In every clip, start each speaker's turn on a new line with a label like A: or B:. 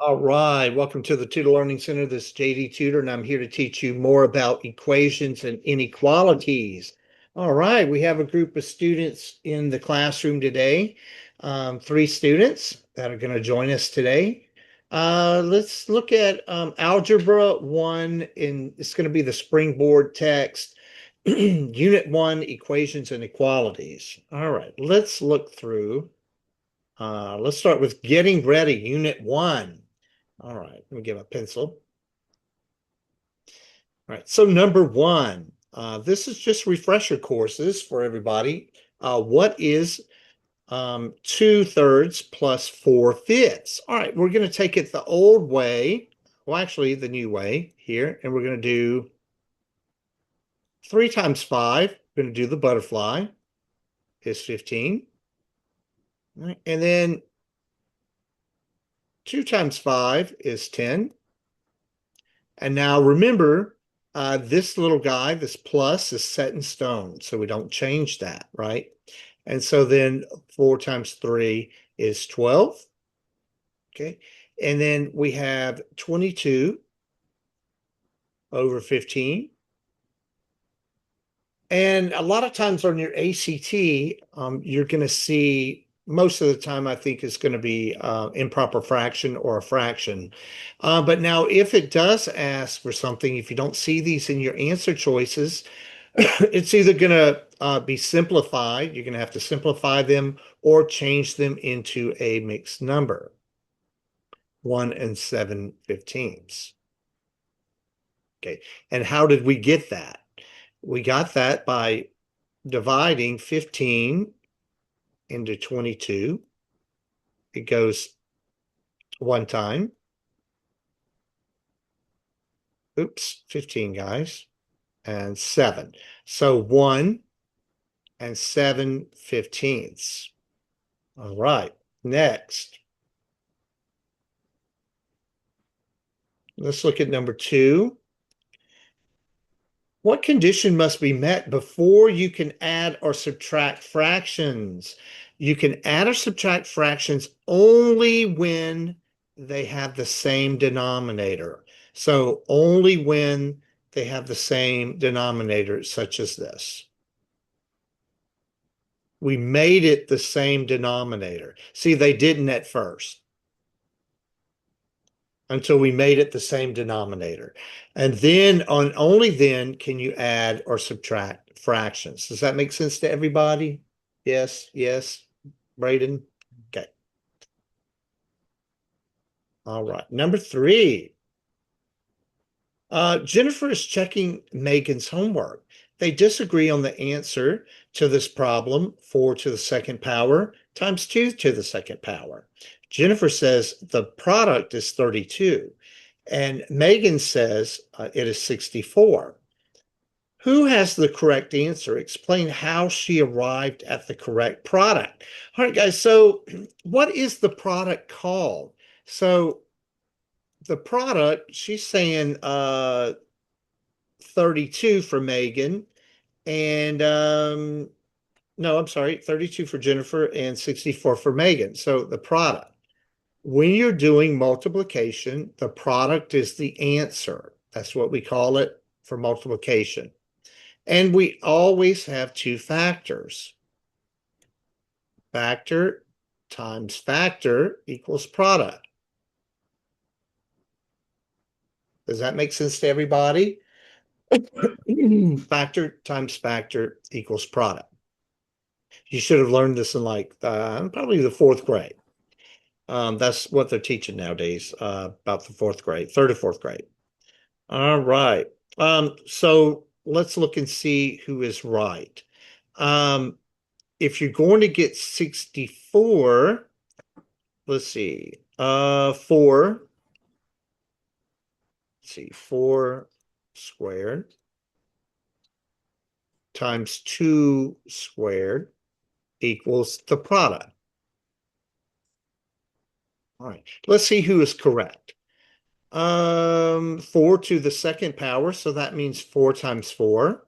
A: All right, welcome to the Tutor Learning Center. This is JD Tutor, and I'm here to teach you more about equations and inequalities. All right, we have a group of students in the classroom today, three students that are going to join us today. Let's look at Algebra 1, and it's going to be the Springboard text, Unit 1, Equations and Equalities. All right, let's look through. Let's start with Getting Ready, Unit 1. All right, let me get a pencil. All right, so number one, this is just refresher courses for everybody. What is 2/3 plus 4/5? All right, we're going to take it the old way, well, actually the new way here, and we're going to do 3 times 5. We're going to do the butterfly is 15. All right, and then 2 times 5 is 10. And now remember, this little guy, this plus is set in stone, so we don't change that, right? And so then 4 times 3 is 12. Okay. And then we have 22 over 15. And a lot of times on your ACT, you're going to see most of the time, I think, is going to be improper fraction or a fraction. But now, if it does ask for something, if you don't see these in your answer choices, it's either going to be simplified, you're going to have to simplify them or change them into a mixed number, 1 and 7/15. Okay, and how did we get that? We got that by dividing 15 into 22. It goes one time. Oops, 15, guys, and 7. So 1 and 7/15. All right, next. Let's look at number 2. What condition must be met before you can add or subtract fractions? You can add or subtract fractions only when they have the same denominator. So only when they have the same denominator, such as this. We made it the same denominator. See, they didn't at first until we made it the same denominator. And then only then can you add or subtract fractions. Does that make sense to everybody? Yes, yes. Braden? Okay. All right. Number 3. Jennifer is checking Megan's homework. They disagree on the answer to this problem, 4 to the second power times 2 to the second power. Jennifer says the product is 32, and Megan says it is 64. Who has the correct answer? Explain how she arrived at the correct product. All right, guys, so what is the product called? So the product, she's saying 32 for Megan, and no, I'm sorry, 32 for Jennifer and 64 for Megan. So the product. When you're doing multiplication, the product is the answer. That's what we call it for multiplication. And we always have two factors. Factor times factor equals product. Does that make sense to everybody? Factor times factor equals product. You should have learned this in like probably the 4th grade. That's what they're teaching nowadays about the 4th grade, 3rd or 4th grade. All right. So let's look and see who is right. If you're going to get 64, let's see, 4, let's see, 4 squared times 2 squared equals the product. All right, let's see who is correct. 4 to the second power, so that means 4 times 4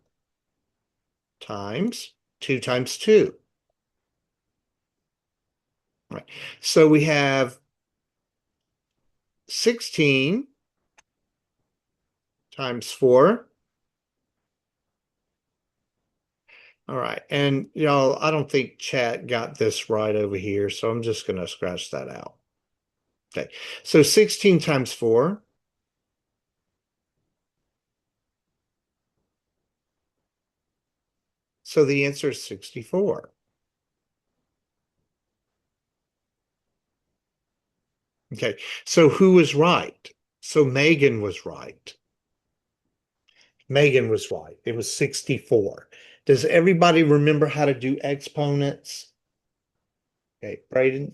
A: times 2 times 2. All right, so we have 16 times 4. All right. And y'all, I don't think chat got this right over here, so I'm just going to scratch that out. Okay. So 16 times 4. So the answer is 64. Okay. So who was right? So Megan was right. Megan was right. It was 64. Does everybody remember how to do exponents? Okay, Braden,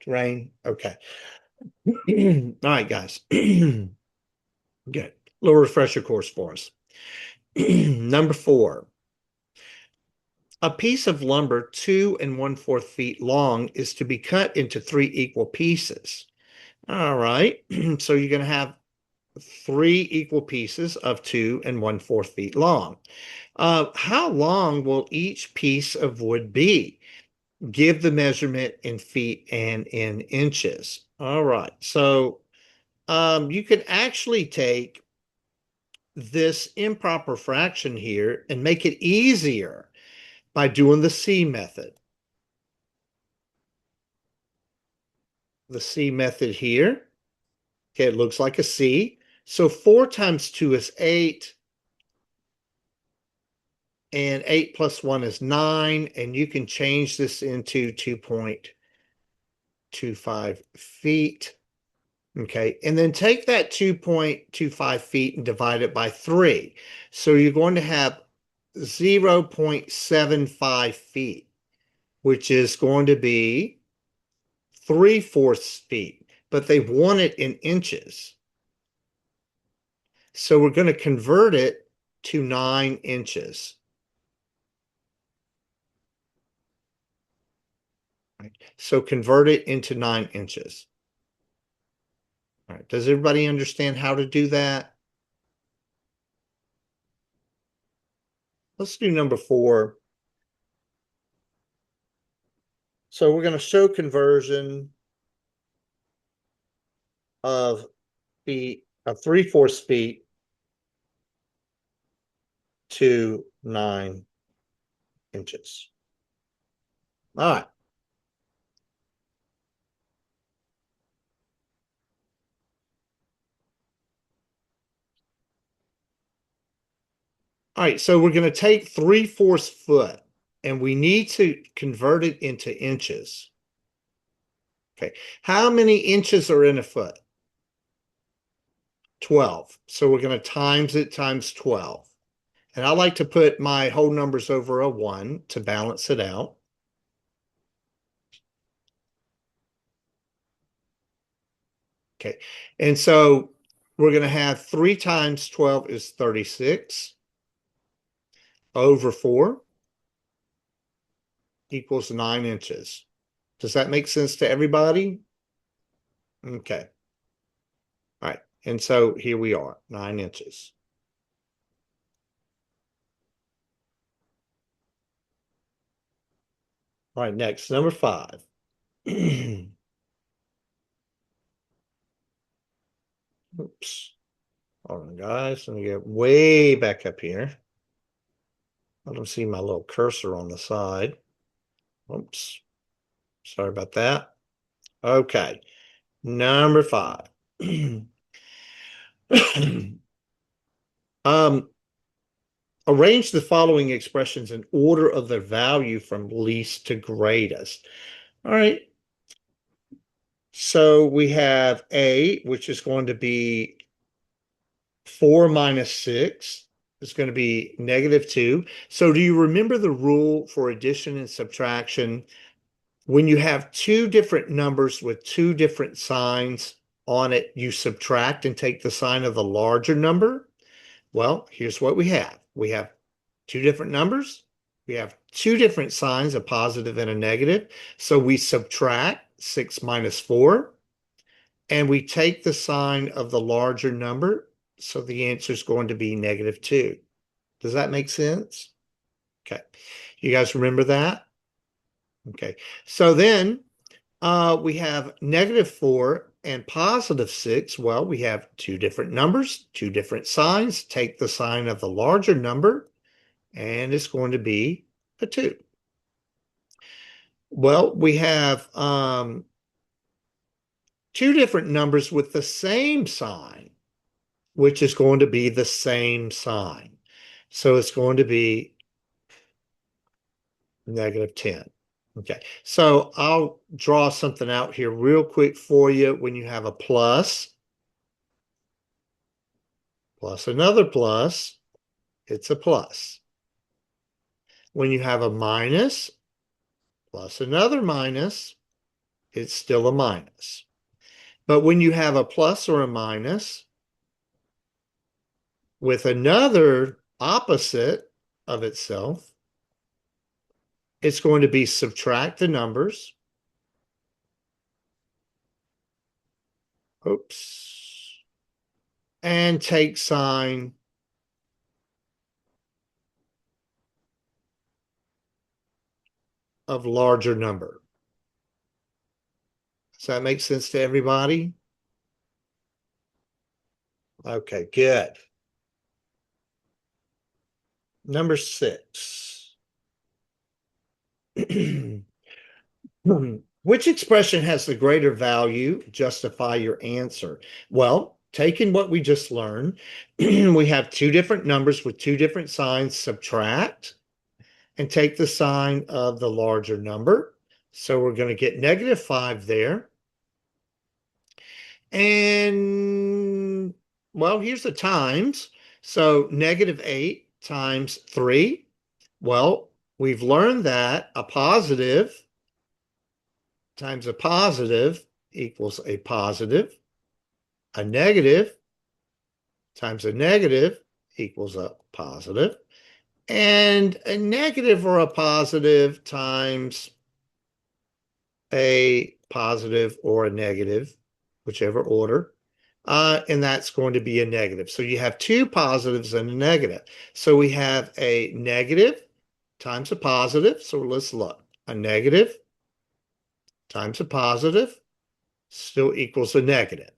A: Rain. Okay. All right, guys. Good. Little refresher course for us. Number 4. A piece of lumber 2 1/4 feet long is to be cut into 3 equal pieces. All right. So you're going to have 3 equal pieces of 2 1/4 feet long. How long will each piece of wood be? Give the measurement in feet and in inches. All right. So you could actually take this improper fraction here and make it easier by doing the C method. The C method here. Okay, it looks like a C. So 4 times 2 is 8. And 8 plus 1 is 9. And you can change this into 2.25 feet. Okay, and then take that 2.25 feet and divide it by 3. So you're going to have 0.75 feet, which is going to be 3/4 feet, but they want it in inches. So we're going to convert it to 9 inches. Right? So convert it into 9 inches. All right. Does everybody understand how to do that? Let's do number 4. So we're going to show conversion of feet of 3/4 feet to 9 inches. All right. All right. So we're going to take 3/4 foot and we need to convert it into inches. Okay. How many inches are in a foot? 12. So we're going to times it times 12. And I like to put my whole numbers over a 1 to balance it out. Okay. And so we're going to have 3 times 12 is 36 over 4 equals 9 inches. Does that make sense to everybody? Okay. All right. And so here we are, 9 inches. All right, next, number 5. Oops. Hold on, guys. Let me get way back up here. I don't see my little cursor on the side. Oops. Sorry about that. Okay. Number 5. Um, arrange the following expressions in order of their value from least to greatest. All right. So we have A, which is going to be 4 minus 6 is going to be -2. So do you remember the rule for addition and subtraction? When you have two different numbers with two different signs on it, you subtract and take the sign of the larger number. Well, here's what we have. We have two different numbers. We have two different signs, a positive and a negative. So we subtract 6 minus 4, and we take the sign of the larger number. So the answer is going to be -2. Does that make sense? Okay. You guys remember that? Okay. So then We have -4 and +6. Well, we have two different numbers, two different signs. Take the sign of the larger number, and it's going to be a 2. Well, we have two different numbers with the same sign, which is going to be the same sign. So it's going to be -10. Okay, so I'll draw something out here real quick for you. When you have a plus another plus, it's a plus. When you have a minus plus another minus, it's still a minus. But when you have a plus or a minus with another opposite of itself, it's going to be subtract the numbers. Oops. And take sign of larger number. Does that make sense to everybody? Okay, good. Number 6. Which expression has the greater value? Justify your answer. Well, taking what we just learned, we have two different numbers with two different signs. Subtract and take the sign of the larger number. So we're going to get -5 there. And, well, here's the times. So -8 times 3. Well, we've learned that a positive times a positive equals a positive. A negative times a negative equals a positive. And a negative or a positive times a positive or a negative, whichever order, and that's going to be a negative. So you have two positives and a negative. So we have a negative times a positive. So let's look. A negative times a positive still equals a negative.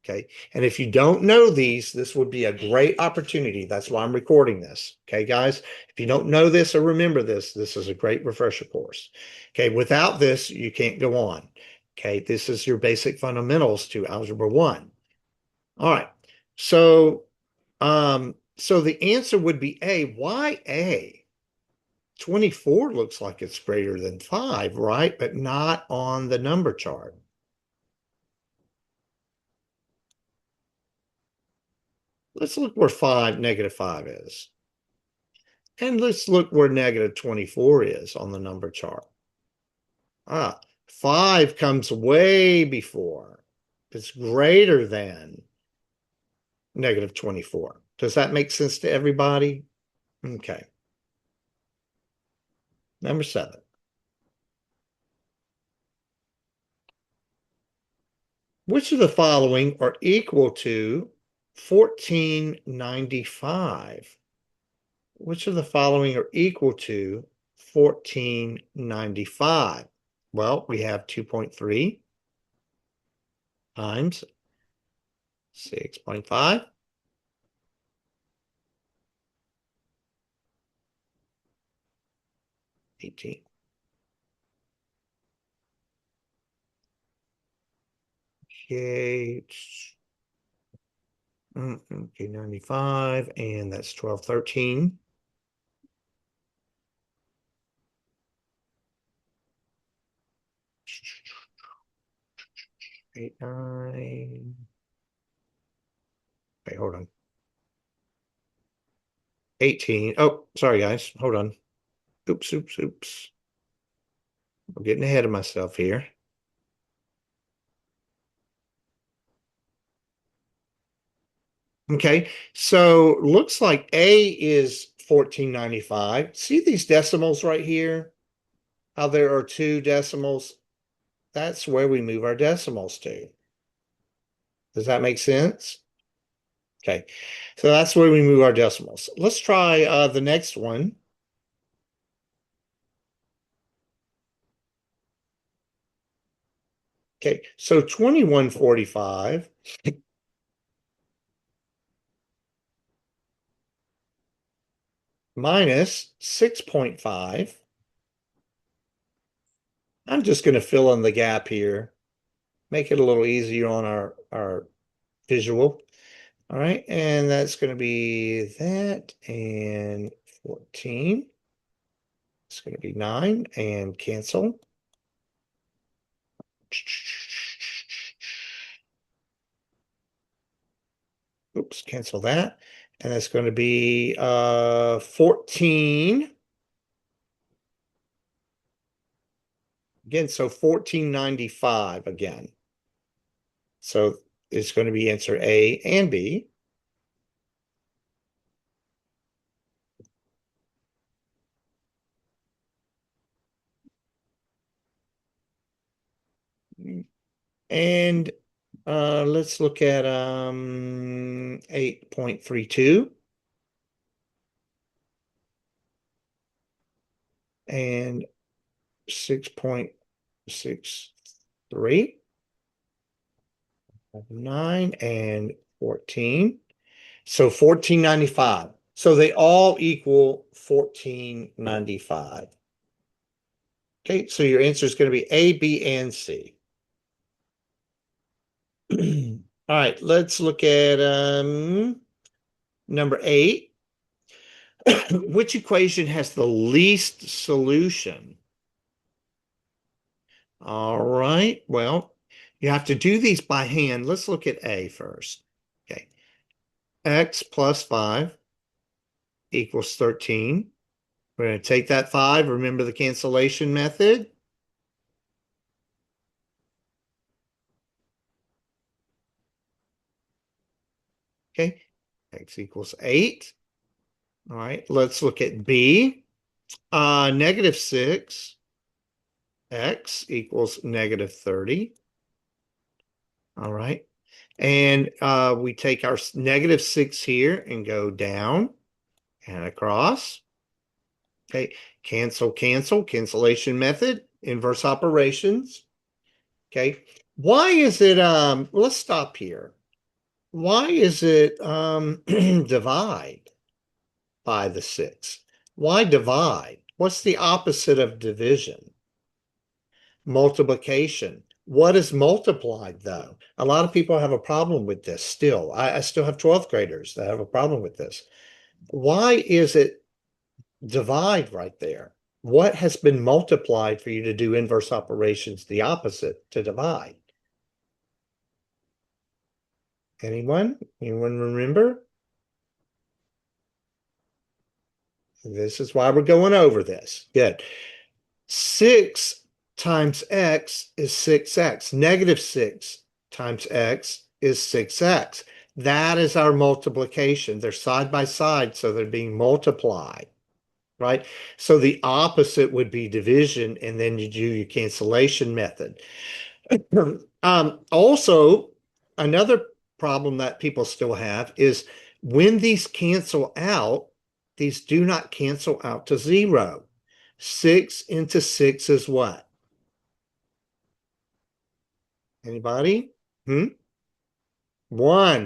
A: Okay. And if you don't know these, this would be a great opportunity. That's why I'm recording this. Okay, guys. If you don't know this or remember this, this is a great refresher course. Okay. Without this, you can't go on. Okay. This is your basic fundamentals to Algebra 1. All right. So, so the answer would be A. Why A? 24 looks like it's greater than 5, right? But not on the number chart. Let's look where -5 is. And let's look where -24 is on the number chart. 5 comes way before. It's greater than -24. Does that make sense to everybody? Okay. Number 7. Which of the following are equal to 1495? Which of the following are equal to 1495? Well, we have 2.3 times 6.5. 18. Okay. Okay, 95, and that's 1213. 8, 9. Wait, hold on. 18. Oh, sorry, guys. Hold on. Oops. I'm getting ahead of myself here. Okay, so looks like A is 1495. See these decimals right here? How there are two decimals? That's where we move our decimals to. Does that make sense? Okay, so that's where we move our decimals. Let's try the next one. Okay, so 2145 minus 6.5. I'm just going to fill in the gap here, make it a little easier on our visual. All right, and that's going to be that and 14. It's going to be 9 and cancel. Oops, cancel that. And that's going to be 14. Again, so 1495 again. So it's going to be answer A and B. And let's look at 8.32 and 6.63, 9 and 14. So 1495. So they all equal 1495. Okay, so your answer is going to be A, B, and C. All right, let's look at number 8. Which equation has the least solution? All right, well, you have to do these by hand. Let's look at A first. Okay, x plus 5 equals 13. We're going to take that 5. Remember the cancellation method? Okay, x equals 8. All right, let's look at B. Negative 6, x equals negative 30. All right. And we take our negative 6 here and go down and across. Okay, cancel, cancel, cancellation method, inverse operations. Okay, why is it, let's stop here. Why is it divide by the 6? Why divide? What's the opposite of division? Multiplication. What is multiplied, though? A lot of people have a problem with this still. I still have 12th graders that have a problem with this. Why is it divide right there? What has been multiplied for you to do inverse operations, the opposite to divide? Anyone? Anyone remember? This is why we're going over this. Good. 6 times x is 6x. Negative 6 times x is 6x. That is our multiplication. They're side by side, so they're being multiplied, right? So the opposite would be division, and then you do your cancellation method. Also, another problem that people still have is when these cancel out, these do not cancel out to 0. 6 into 6 is what? Anybody? 1,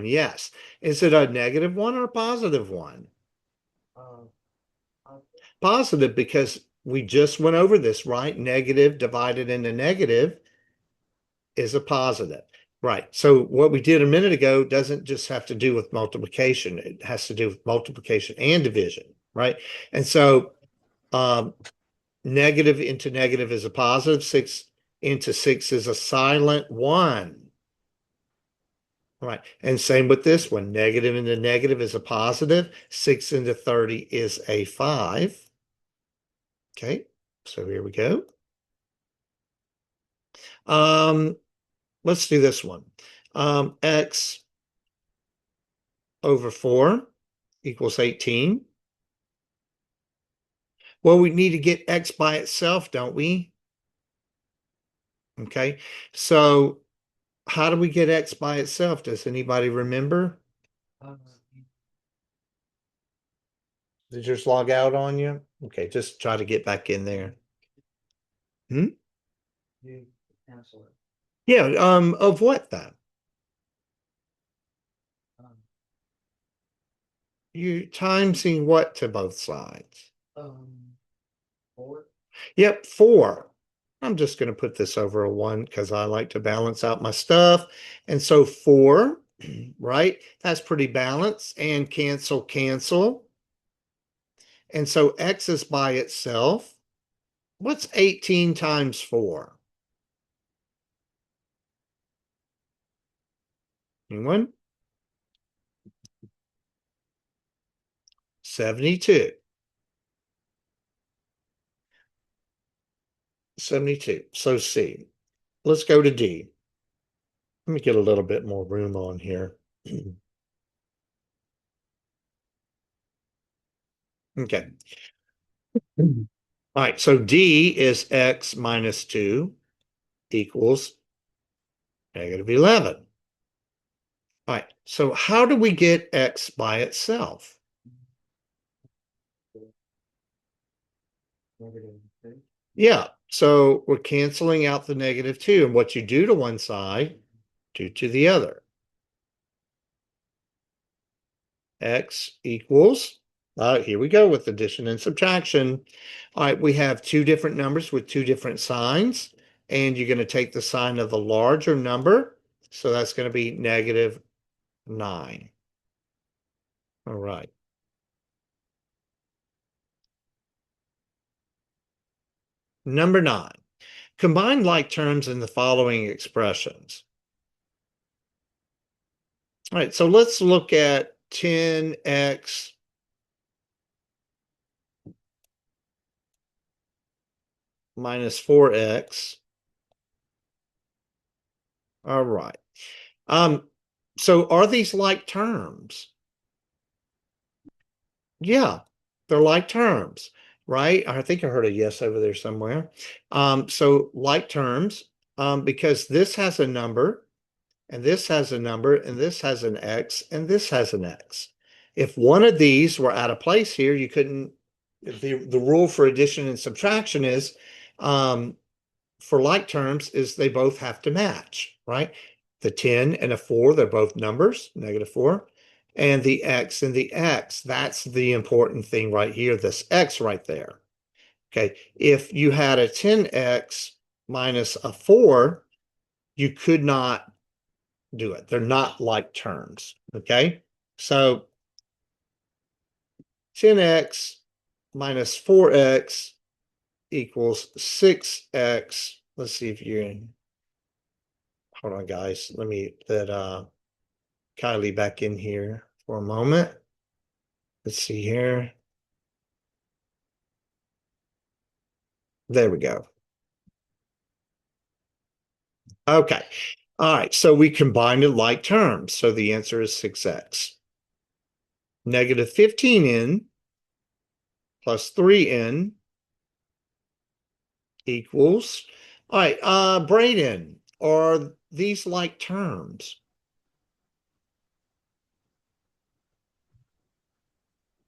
A: yes. Is it a negative 1 or a positive 1? Positive, because we just went over this, right? Negative divided into negative is a positive. Right. So what we did a minute ago doesn't just have to do with multiplication. It has to do with multiplication and division, right? And so negative into negative is a positive. 6 into 6 is a silent 1. Right. And same with this one. Negative into negative is a positive. 6 into 30 is a 5. Okay. So here we go. Let's do this one. X over 4 equals 18. Well, we need to get x by itself, don't we? Okay. So how do we get x by itself? Does anybody remember? Did yours log out on you? Okay, just try to get back in there. Hmm? Yeah, of what then? You timesing what to both sides? Yep, 4. I'm just going to put this over a 1 because I like to balance out my stuff. And so 4, right? That's pretty balanced. And cancel, cancel. And so x is by itself. What's 18 times 4? Anyone? 72. 72. So C. Let's go to D. Let me get a little bit more room on here. Okay. All right. So D is x minus 2 equals -11. All right. So how do we get x by itself? Yeah. So we're canceling out the -2. And what you do to one side, do to the other. X equals, here we go with addition and subtraction. All right, we have two different numbers with two different signs, and you're going to take the sign of the larger number. So that's going to be -9. All right. Number 9. Combine like terms in the following expressions. All right, so let's look at 10x minus 4x. All right. Um, so are these like terms? Yeah, they're like terms, right? I think I heard a yes over there somewhere. So like terms, because this has a number, and this has a number, and this has an X, and this has an X. If one of these were out of place here, you couldn't, the rule for addition and subtraction is, for like terms, is they both have to match, right? The 10 and a 4, they're both numbers, -4. And the X and the X, that's the important thing right here, this X right there. Okay, if you had a 10x minus a 4, you could not do it. They're not like terms. Okay, so 10x minus 4x equals 6x. Let's see if you hold on, guys. Let me put Kylie back in here for a moment. Let's see here. There we go. Okay. All right. So we combined it like terms. So the answer is 6x. -15n plus 3n equals. All right. Braden, are these like terms?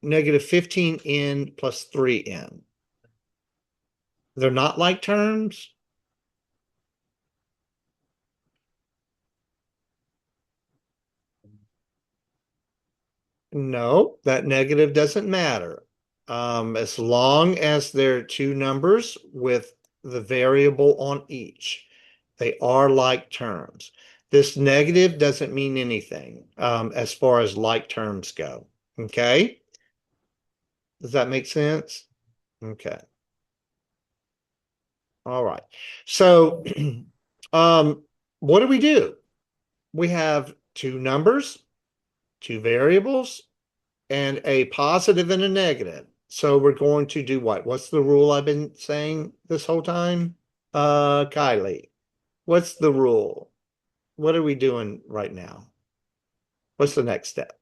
A: -15n plus 3n. They're not like terms? No, that negative doesn't matter. As long as they're two numbers with the variable on each, they are like terms. This negative doesn't mean anything as far as like terms go. Okay? Does that make sense? Okay. All right. So, um, what do? We have two numbers, two variables, and a positive and a negative. So we're going to do what? What's the rule I've been saying this whole time? Kylie, what's the rule? What are we doing right now? What's the next step?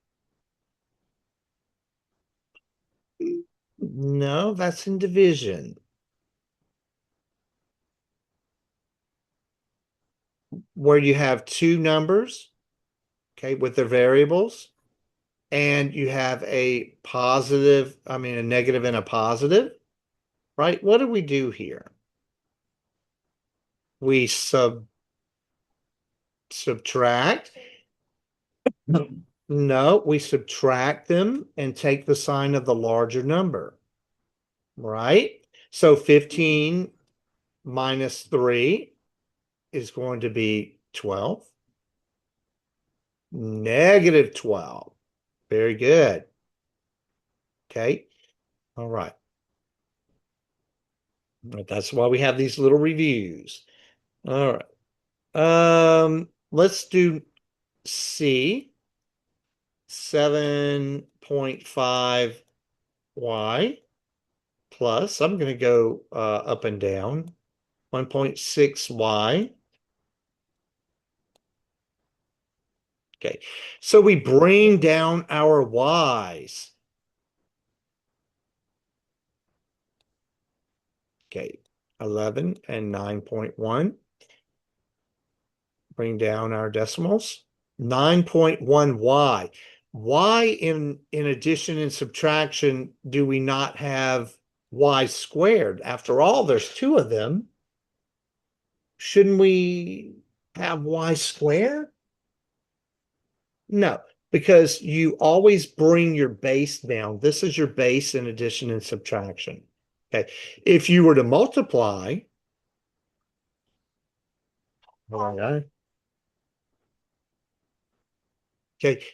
A: No, that's in division, where you have two numbers, okay, with their variables, and you have a positive, I mean, a negative and a positive, right? What do we do here? We Subtract. No, we subtract them and take the sign of the larger number, right? So 15 minus 3 is going to be 12. Negative 12. Very good. Okay. All right. That's why we have these little reviews. All right. Let's do C, 7.5y plus, I'm going to go up and down, 1.6y. Okay, so we bring down our y's. Okay, 11 and 9.1. Bring down our decimals. 9.1y. Why in addition and subtraction do we not have y squared? After all, there's two of them. Shouldn't we have y squared? No, because you always bring your base down. This is your base in addition and subtraction. Okay. If you were to multiply, okay,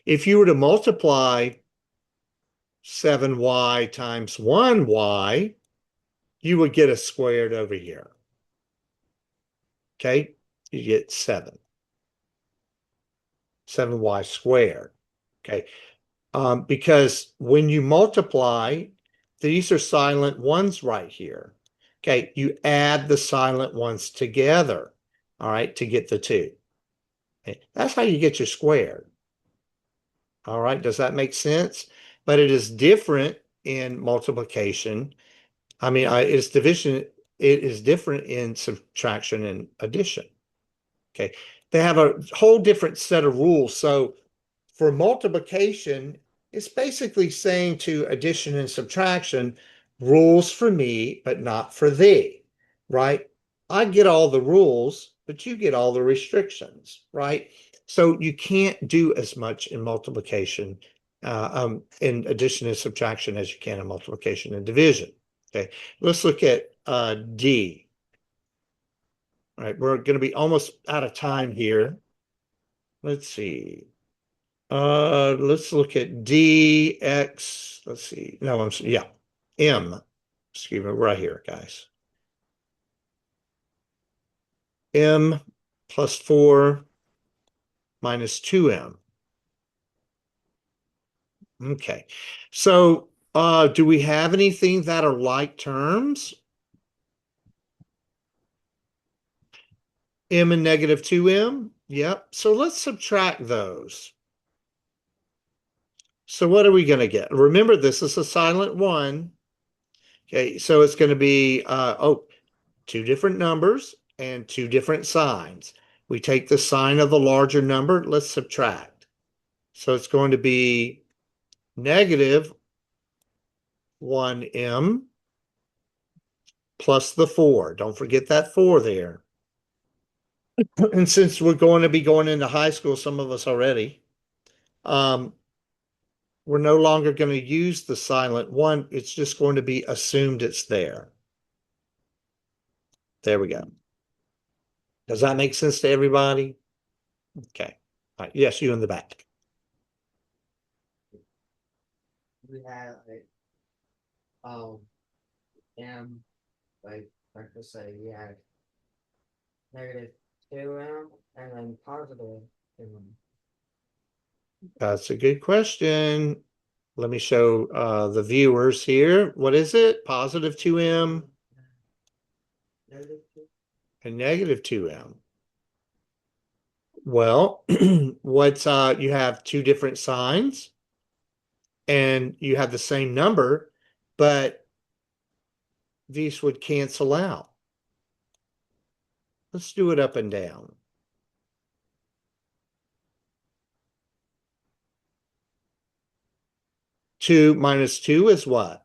A: if you were to multiply 7y times 1y, you would get a squared over here. Okay, you get 7y squared. Okay, because when you multiply, these are silent ones right here. Okay, you add the silent ones together, all right, to get the 2. Okay, that's how you get your squared. All right, does that make sense? But it is different in multiplication. I mean, it's division. It is different in subtraction and addition. Okay, they have a whole different set of rules. So for multiplication, it's basically saying to addition and subtraction, rules for me, but not for thee, right? I get all the rules, but you get all the restrictions, right? So you can't do as much in multiplication, in addition and subtraction as you can in multiplication and division. Okay, let's look at D. All right, we're going to be almost out of time here. Let's see. Let's look at DX. Let's see. No, yeah. M. Excuse me, right here, guys. M plus 4 minus 2M. Okay. So do we have anything that are like terms? M and negative 2M? Yep. So let's subtract those. So what are we going to get? Remember, this is a silent one. Okay, so it's going to be, two different numbers and two different signs. We take the sign of the larger number, let's subtract. So it's going to be negative 1m plus the 4. Don't forget that 4 there. And since we're going to be going into high school, some of us already, we're no longer going to use the silent one. It's just going to be assumed it's there. There we go. Does that make sense to everybody? Okay. All right. Yes, you in the back.
B: We have m, like to say we have negative 2m and then positive 2m.
A: That's a good question. Let me show the viewers here. What is it? Positive 2m
B: Negative 2.
A: and negative 2m. Well, what's you have two different signs and you have the same number, but these would cancel out. Let's do it up and down. 2 minus 2 is what?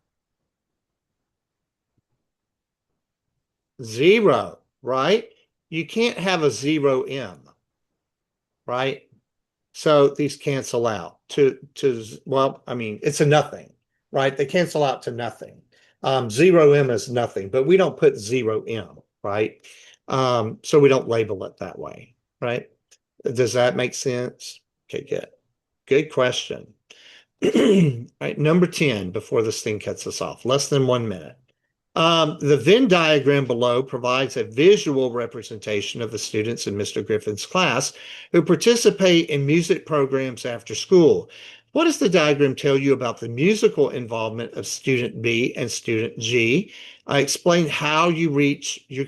A: 0, right? You can't have a 0m. right? So these cancel out well, I mean, it's a nothing, right? They cancel out to nothing. 0M is nothing, but we don't put 0M, right? So we don't label it that way, right? Does that make sense? Okay, good. Good question. All right, number 10, before this thing cuts us off, less than 1 minute. The Venn diagram below provides a visual representation of the students in Mr. Griffin's class who participate in music programs after school. What does the diagram tell you about the musical involvement of student B and student G? Explain how you reach your